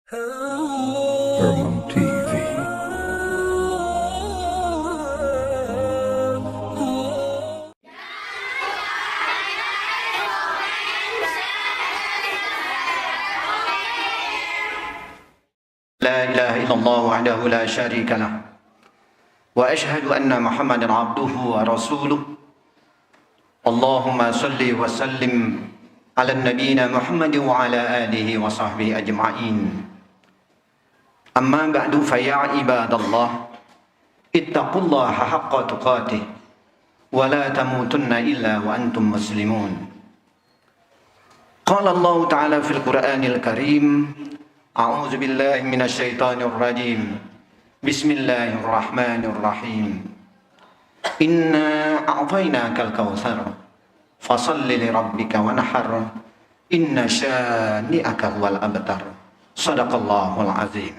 Herman TV. لا إله إلا الله وحده لا شريك له وأشهد أن محمدا عبده ورسوله اللهم صل وسلم على النبي محمد وعلى آله وصحبه أجمعين أما بعد فيا عباد الله اتقوا الله حق تقاته ولا تموتن إلا وأنتم مسلمون قال الله تعالى في القرآن الكريم أعوذ بالله من الشيطان الرجيم بسم الله الرحمن الرحيم إنا أعطيناك الكوثر فصل لربك ونحر إن شانئك هو الأبتر صدق الله العظيم.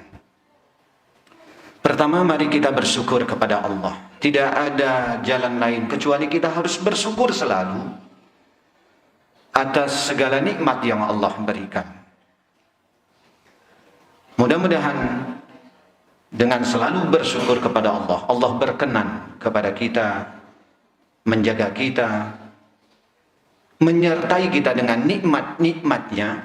Pertama, mari kita bersyukur kepada Allah. Tidak ada jalan lain kecuali kita harus bersyukur selalu atas segala nikmat yang Allah berikan. Mudah-mudahan dengan selalu bersyukur kepada Allah, Allah berkenan kepada kita, menjaga kita, menyertai kita dengan nikmat-nikmatnya,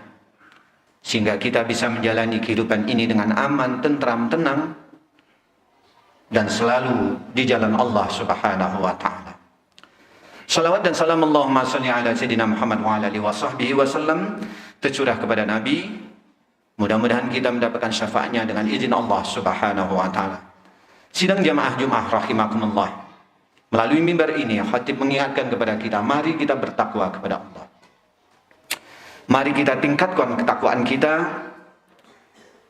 sehingga kita bisa menjalani kehidupan ini dengan aman, tentram, tenang, dan selalu di jalan Allah Subhanahu wa ta'ala. Salawat dan salam Allahumma salli ala Sayyidina Muhammad wa ala alihi wa sahbihi wasallam tercurah kepada Nabi. Mudah-mudahan kita mendapatkan syafaatnya dengan izin Allah Subhanahu wa ta'ala. Sidang jamaah Jumat rahimakumullah. Melalui mimbar ini, khatib mengingatkan kepada kita, mari kita bertakwa kepada Allah. Mari kita tingkatkan ketakwaan kita.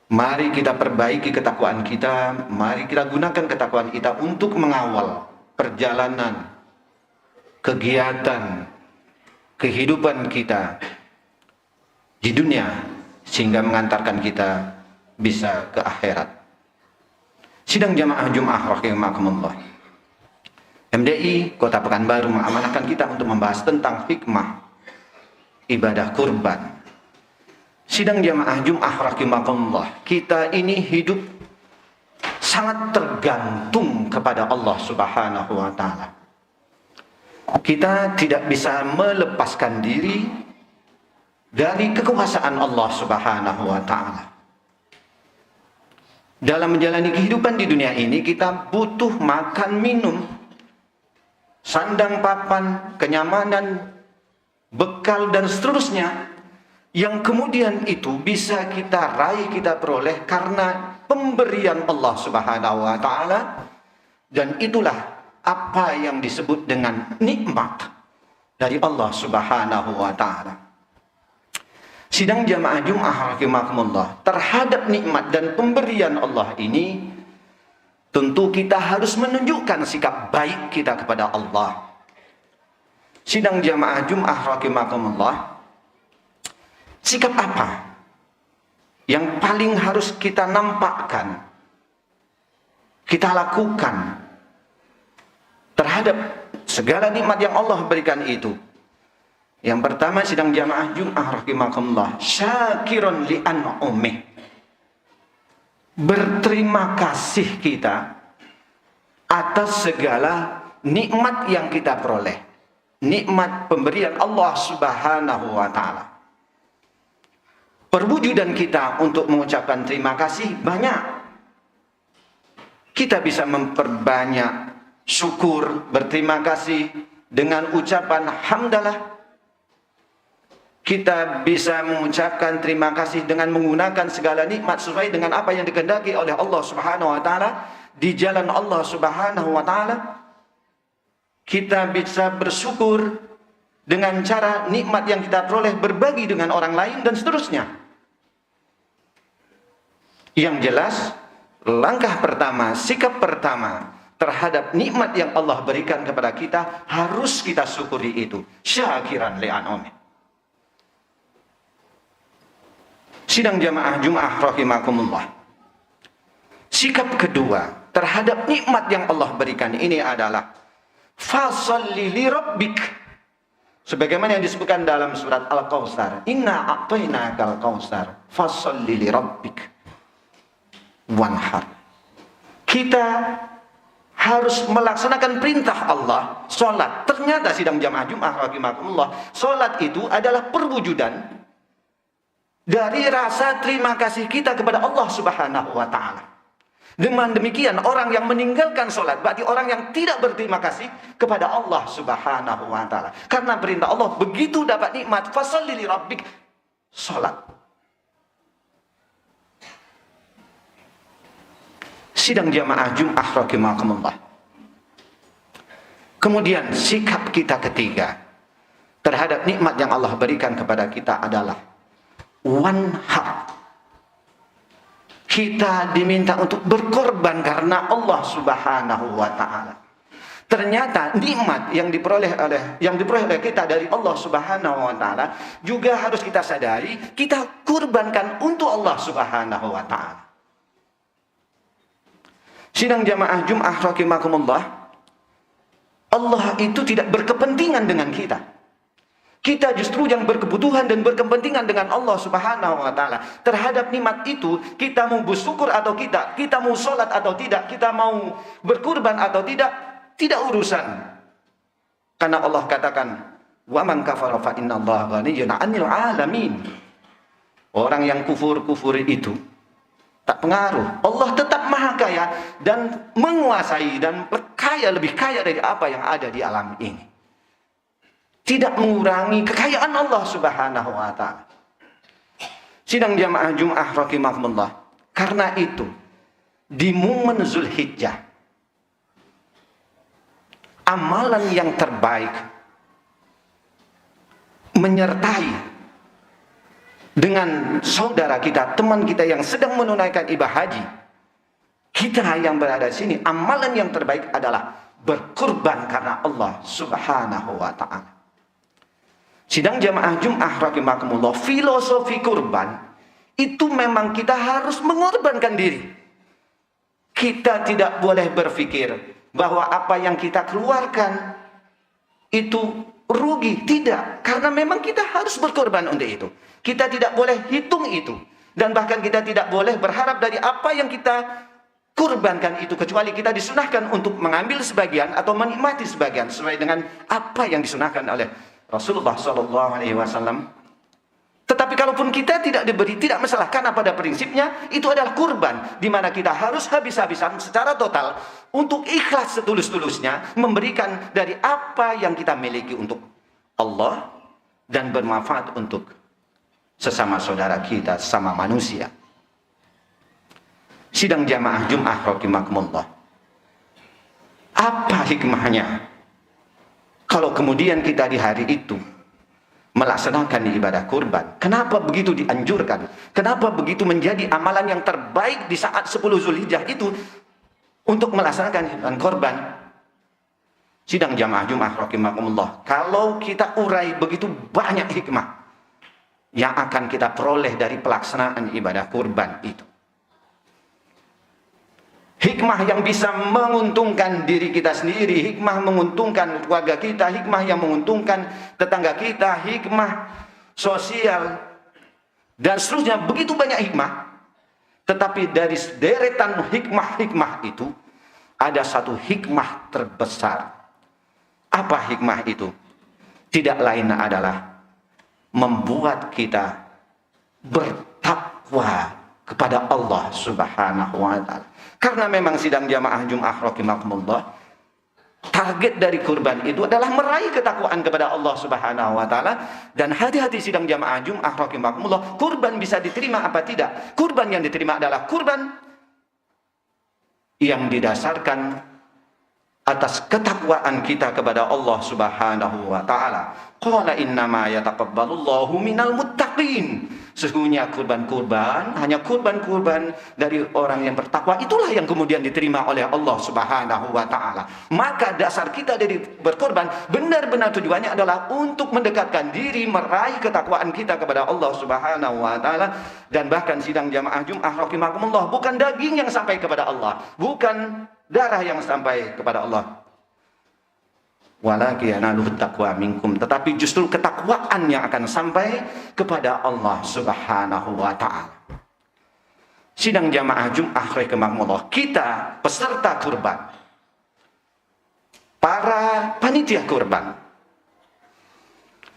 Mari kita perbaiki ketakwaan kita. Mari kita gunakan ketakwaan kita untuk mengawal perjalanan, kegiatan, kehidupan kita di dunia, sehingga mengantarkan kita bisa ke akhirat. Sidang jamaah Jumat rahimakumullah. MDI Kota Pekanbaru mengamanahkan kita untuk membahas tentang hikmah ibadah kurban. Sidang jamaah Jumat rahimakumullah, kita ini hidup sangat tergantung kepada Allah Subhanahu wa ta'ala. Kita tidak bisa melepaskan diri dari kekuasaan Allah Subhanahu wa ta'ala. Dalam menjalani kehidupan di dunia ini, kita butuh makan, minum, sandang papan, kenyamanan, bekal, dan seterusnya, yang kemudian itu bisa kita raih, kita peroleh karena pemberian Allah Subhanahu wa ta'ala. Dan itulah apa yang disebut dengan nikmat dari Allah Subhanahu wa ta'ala. Sidang jamaah Jumat rahimakumullah, terhadap nikmat dan pemberian Allah ini, tentu kita harus menunjukkan sikap baik kita kepada Allah. Sidang jamaah Jumat rahimakumullah, sikap apa yang paling harus kita nampakkan, kita lakukan terhadap segala nikmat yang Allah berikan itu? Yang pertama, sidang jamaah Jumat rahimakumullah, syakiron li an'umih, berterima kasih kita atas segala nikmat yang kita peroleh, nikmat pemberian Allah Subhanahu wa ta'ala. Perwujudan kita untuk mengucapkan terima kasih banyak. Kita bisa memperbanyak syukur, berterima kasih dengan ucapan hamdalah. Kita bisa mengucapkan terima kasih dengan menggunakan segala nikmat sesuai dengan apa yang dikehendaki oleh Allah Subhanahu wa ta'ala di jalan Allah Subhanahu wa ta'ala. Kita bisa bersyukur dengan cara nikmat yang kita peroleh berbagi dengan orang lain dan seterusnya. Yang jelas, langkah pertama, sikap pertama terhadap nikmat yang Allah berikan kepada kita, harus kita syukuri itu. Syakiran li'an'umih. Sidang jamaah Jumat rahimakumullah, sikap kedua terhadap nikmat yang Allah berikan ini adalah fasalli li rabbik. Sebagaimana yang disebutkan dalam surat Al-Kautsar, inna a'tainakal kautsar fasalli li rabbik. wanhar. Kita harus melaksanakan perintah Allah, sholat. Ternyata sidang jamaah Jumat rahimakumullah, sholat itu adalah perwujudan dari rasa terima kasih kita kepada Allah Subhanahu wa taala. Dengan demikian orang yang meninggalkan sholat berarti orang yang tidak berterima kasih kepada Allah Subhanahu wa taala. Karena perintah Allah begitu dapat nikmat, fasholli li rabbik, sholat. Sidang jamaah Jumat rahimakumullah. Kemudian sikap kita ketiga terhadap nikmat yang Allah berikan kepada kita adalah wanhar. Kita diminta untuk berkorban karena Allah Subhanahu wa taala. Ternyata nikmat yang diperoleh oleh kita dari Allah Subhanahu wa taala juga harus kita sadari, kita kurbankan untuk Allah Subhanahu wa taala. Sidang jamaah Jumat rahimakumullah, Allah itu tidak berkepentingan dengan kita. Kita justru yang berkebutuhan dan berkepentingan dengan Allah Subhanahu wa taala. Terhadap nikmat itu, kita mau bersyukur atau tidak, kita mau sholat atau tidak, kita mau berkurban atau tidak urusan. Karena Allah katakan, "Wa man kafara fa innallaha ghaniyyun 'anil 'alamin." Orang yang kufur itu tak pengaruh. Allah tetap maha kaya dan menguasai dan kaya, lebih kaya dari apa yang ada di alam ini. Tidak mengurangi kekayaan Allah Subhanahu wa taala. Sidang jamaah Jumat rahimakumullah. Karena itu di momen Zulhijjah, amalan yang terbaik menyertai dengan saudara kita, teman kita yang sedang menunaikan ibadah haji. Kita yang berada di sini, amalan yang terbaik adalah berkurban karena Allah Subhanahu wa taala. Sidang jamaah Jumat rahimakumullah, filosofi kurban itu memang kita harus mengorbankan diri. Kita tidak boleh berpikir bahwa apa yang kita keluarkan itu rugi, tidak, karena memang kita harus berkorban untuk itu. Kita tidak boleh hitung itu, dan bahkan kita tidak boleh berharap dari apa yang kita kurbankan itu, kecuali kita disunahkan untuk mengambil sebagian atau menikmati sebagian sesuai dengan apa yang disunahkan oleh Rasulullah SAW. Tetapi kalaupun kita tidak diberi, tidak masalah, karena pada prinsipnya itu adalah kurban, di mana kita harus habis-habisan secara total untuk ikhlas setulus-tulusnya memberikan dari apa yang kita miliki untuk Allah dan bermanfaat untuk sesama saudara kita, sesama manusia. Sidang jamaah Jumat rahimakumullah, apa hikmahnya kalau kemudian kita di hari itu melaksanakan ibadah kurban? Kenapa begitu dianjurkan? Kenapa begitu menjadi amalan yang terbaik di saat 10 Zulhijjah itu untuk melaksanakan ibadah kurban? Sidang jamaah Jumat rahimakumullah, kalau kita urai begitu banyak hikmah yang akan kita peroleh dari pelaksanaan ibadah kurban itu. Hikmah yang bisa menguntungkan diri kita sendiri, hikmah menguntungkan keluarga kita, hikmah yang menguntungkan tetangga kita, hikmah sosial, dan seterusnya. Begitu banyak hikmah. Tetapi dari deretan hikmah-hikmah itu, ada satu hikmah terbesar. Apa hikmah itu? Tidak lain adalah membuat kita bertakwa kepada Allah Subhanahu wa taala. Karena memang sidang jamaah Jumat rahimakumullah, target dari kurban itu adalah meraih ketakwaan kepada Allah Subhanahu wa taala. Dan hati-hati sidang jamaah Jumat rahimakumullah, kurban bisa diterima apa tidak? Kurban yang diterima adalah kurban yang didasarkan atas ketakwaan kita kepada Allah Subhanahu wa taala. Qala innama yataqabbalullahu minal muttaqin. Sesungguhnya kurban-kurban hanya kurban-kurban dari orang yang bertakwa, itulah yang kemudian diterima oleh Allah Subhanahu wa taala. Maka dasar kita dari berkorban benar-benar tujuannya adalah untuk mendekatkan diri, meraih ketakwaan kita kepada Allah Subhanahu wa taala. Dan bahkan sidang jamaah Jumat rahimakumullah, bukan daging yang sampai kepada Allah, bukan darah yang sampai kepada Allah, walakin yanaluhu taqwa minkum, tetapi justru ketakwaan yang akan sampai kepada Allah Subhanahu wa taala. sidang jamaah Jum'ah rahimakumullah, kita peserta kurban, para panitia kurban,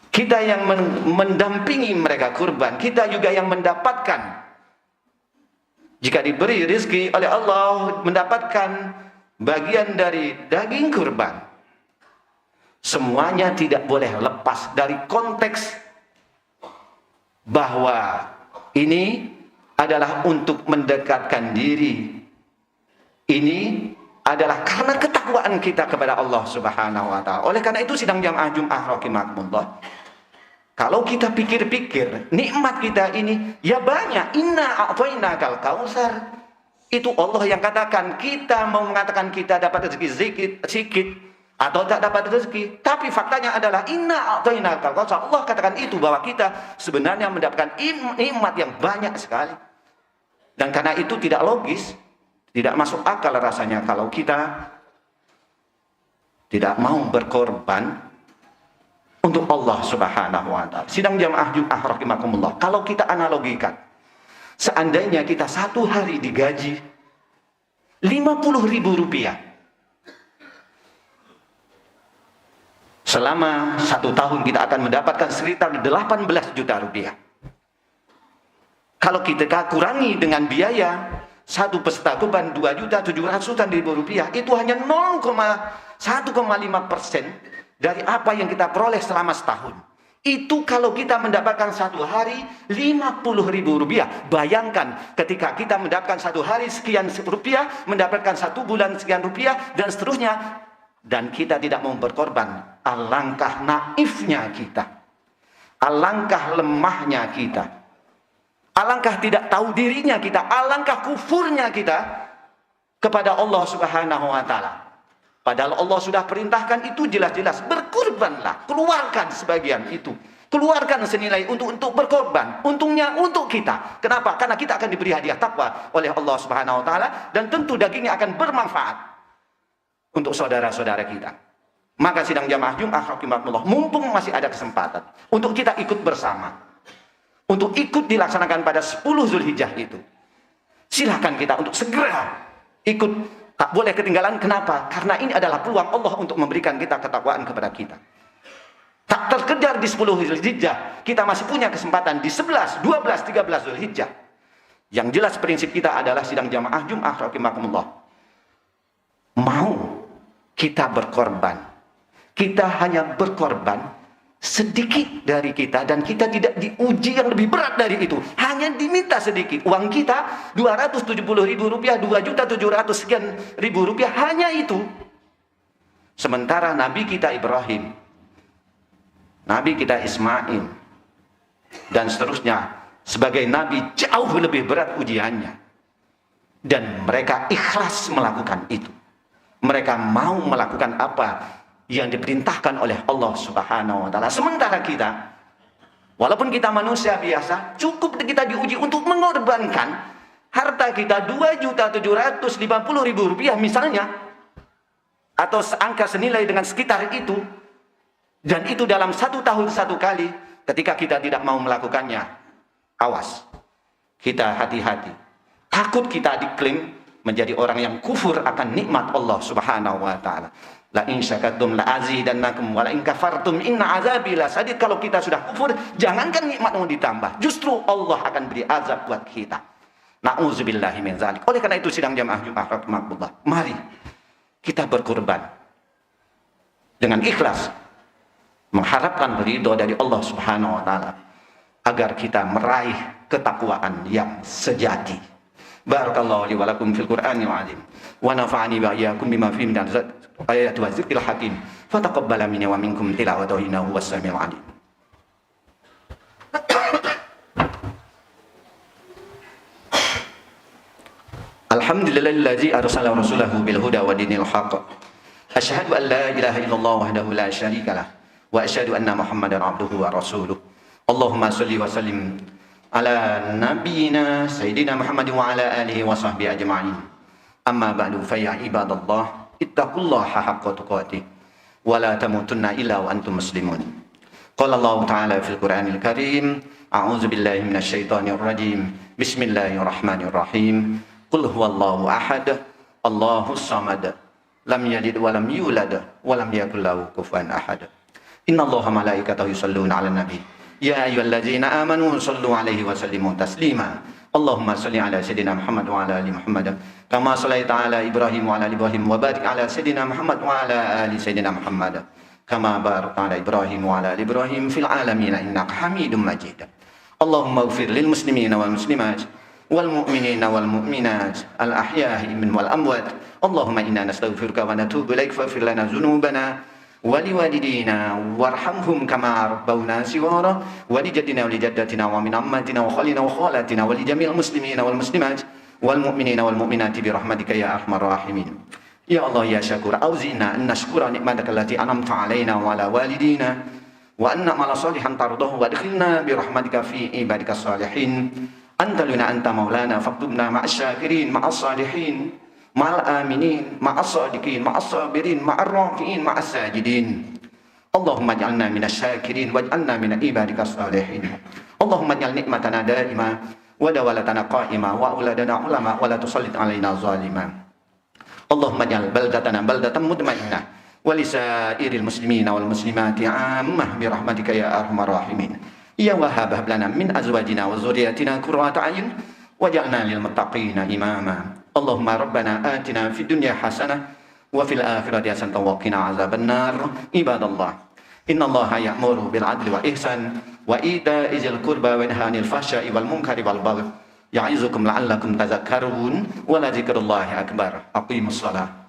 kita yang mendampingi mereka kurban, kita juga yang mendapatkan, jika diberi rezeki oleh Allah, mendapatkan bagian dari daging kurban. Semuanya tidak boleh lepas dari konteks bahwa ini adalah untuk mendekatkan diri. Ini adalah karena ketakwaan kita kepada Allah Subhanahu wa taala. Oleh karena itu sidang jamaah Jum'ah rahimakumullah, kalau kita pikir-pikir nikmat kita ini ya banyak. Inna a'tainakal kautsar. Itu Allah yang katakan. Kita mau mengatakan kita dapat rezeki sedikit atau tak dapat rezeki, tapi faktanya adalah inna a'tainakal kautsar. Allah katakan itu bahwa kita sebenarnya mendapatkan nikmat yang banyak sekali. Dan karena itu tidak logis, tidak masuk akal rasanya kalau kita tidak mau berkorban untuk Allah Subhanahu wa taala. Sidang jamaah Jum'ah rahimakumullah, kalau kita analogikan, seandainya kita satu hari digaji 50.000 rupiah, selama 1 tahun kita akan mendapatkan sekitar 18 juta rupiah. Kalau kita kurangi dengan biaya satu peserta kurban 2.700.000 rupiah, itu hanya 0,1,5% dari apa yang kita peroleh selama setahun. Itu kalau kita mendapatkan satu hari 50.000 rupiah. Bayangkan ketika kita mendapatkan satu hari sekian rupiah, mendapatkan 1 bulan sekian rupiah, dan seterusnya, dan kita tidak mau berkorban. Alangkah naifnya kita, alangkah lemahnya kita, alangkah tidak tahu dirinya kita, alangkah kufurnya kita kepada Allah Subhanahu wa taala. Padahal Allah sudah perintahkan itu jelas-jelas, berkorbanlah, keluarkan sebagian itu, keluarkan senilai untuk berkorban. Untungnya untuk kita. Kenapa? Karena kita akan diberi hadiah takwa oleh Allah Subhanahu wa taala, dan tentu dagingnya akan bermanfaat untuk saudara-saudara kita. Maka sidang jamaah Jum'ah rahimakumullah, mumpung masih ada kesempatan untuk kita ikut bersama, untuk ikut dilaksanakan pada 10 Zulhijjah itu, silahkan kita untuk segera ikut. Tak boleh ketinggalan. Kenapa? Karena ini adalah peluang Allah untuk memberikan kita ketakwaan kepada kita. Tak terkejar di 10 Zulhijjah, kita masih punya kesempatan di 11, 12, 13 Zulhijjah. Yang jelas prinsip kita adalah sidang jamaah Jum'ah rahimakumullah, mau kita berkorban, kita hanya berkorban sedikit dari kita, dan kita tidak diuji yang lebih berat dari itu. Hanya diminta sedikit. Uang kita 270.000 rupiah, 2.700.000 sekian rupiah, hanya itu. Sementara Nabi kita Ibrahim, Nabi kita Ismail, dan seterusnya sebagai Nabi jauh lebih berat ujiannya. Dan mereka ikhlas melakukan itu. Mereka mau melakukan apa yang diperintahkan oleh Allah Subhanahu wa taala. Sementara kita, walaupun kita manusia biasa, cukup kita diuji untuk mengorbankan harta kita 2.750.000 rupiah misalnya, atau angka senilai dengan sekitar itu, dan itu dalam 1 tahun 1 kali. Ketika kita tidak mau melakukannya, awas, kita hati-hati. Takut kita diklaim menjadi orang yang kufur akan nikmat Allah Subhanahu wa taala. La in syakartum la azidannakum wa la in kafartum inna azabi lasadid. Kalau kita sudah kufur, jangankan nikmat mau ditambah, justru Allah akan beri azab buat kita. Na'udzubillahi min dzalik. Oleh karena itu sidang jamaah Jum'ah rahimakumullah, mari kita berkorban dengan ikhlas, mengharapkan ridho dari Allah Subhanahu wa taala, agar kita meraih ketakwaan yang sejati. Barakallahu li wa lakum fil Qur'anil azim wa nafa'ani wa iyyakum bima fihi min ayati wa dzikril hakim. Fataqabbala minni wa minkum tilawatahu innahu huwas samiul alim. Alhamdulillazi arsala rasulahu bil huda wa dinil haqq. Asyhadu an la ilaha illallah wahdahu la syarikalah wa asyhadu anna Muhammadan abduhu wa rasuluh. Allahumma shalli wa sallim ala nabiyyina sayyidina Muhammad wa ala alihi wa sahbihi ajma'in. Amma ba'du, fa ya ibadallah ittaqullaha haqqa tuqatih wa la tamutunna illa wa antum muslimun. Qala Allah Ta'ala fil Qur'anil Karim, a'udzu billahi minasyaitonir rajim. Bismillahirrahmanirrahim. Qul huwallahu ahad, Allahus samad, lam yalid wa lam yulad wa lam yakul lahu kufuwan ahad. Innallaha malaikatahu yusholluna 'alan nabi. Ya ayyuhalladzina amanu shallu 'alaihi wa sallimu taslima. Allahumma shalli 'ala sayidina Muhammad wa 'ala ali Muhammad. Kama shallaita 'ala Ibrahim wa 'ala ali Ibrahim wa barik 'ala sayidina Muhammad wa 'ala ali sayidina Muhammad. Kama barakta 'ala Ibrahim wa 'ala ali Ibrahim fil 'alamin innaka Hamidum Majid. Allahumma ighfir lil muslimina wal muslimat wal mu'minina wal mu'minat al ahya'i min wal amwat. Allahumma inna nastaghfiruka wa natubu ilaik faghfir lana dzunubana wa liwalidina warhamhum kama rabbawna shighara wa li jaddina wa li jaddatina wa min ammatina wa khalina wa khalatina wa li jami'il muslimina wal muslimat wal mu'minina wal mu'minati bi rahmatika ya arhamar rahimin. Ya Allah ya Syakur, auzina an nashkura ni'mataka allati an'amta 'alaina wa 'ala walidina wa anna mala salihan tardahu wa adkhilna bi rahmatika fi ibadika salihin. Anta luna anta maulana faktubna ma'as syakirin ma'as salihin ma'al aminin ma'as sadiqin ma'as sabirin ma'ar rafi'in ma'as sajidin. Allahumma ij'alna minas syakirin waj'alna min ibadika salihin. Allahumma ij'al nikmatana daima wa dawalatana qa'ima wa auladana ulama wa la tusallit 'alaina zalima. Allahumma ij'al baldatana baldatan mutmainnah wa lisairil muslimina wal muslimati 'ammah bi rahmatika ya arhamar rahimin. Ya Wahhab hab lana min azwajina wa dzurriyyatina qurrata a'yun waj'alna lil muttaqina imama. Allahumma rabbana atina fid dunya hasanah wa fil akhirati hasanah wa qina azabannar. Ibadallah, innallaha ya'muru bil 'adli wa ihsan wa ita'i dzil qurba wa yanha 'anil fahsya'i wal munkari wal baghi. Ya'izukum la'allakum tadhakkarun wa la dzikrullahi akbar. Aqimus shalah.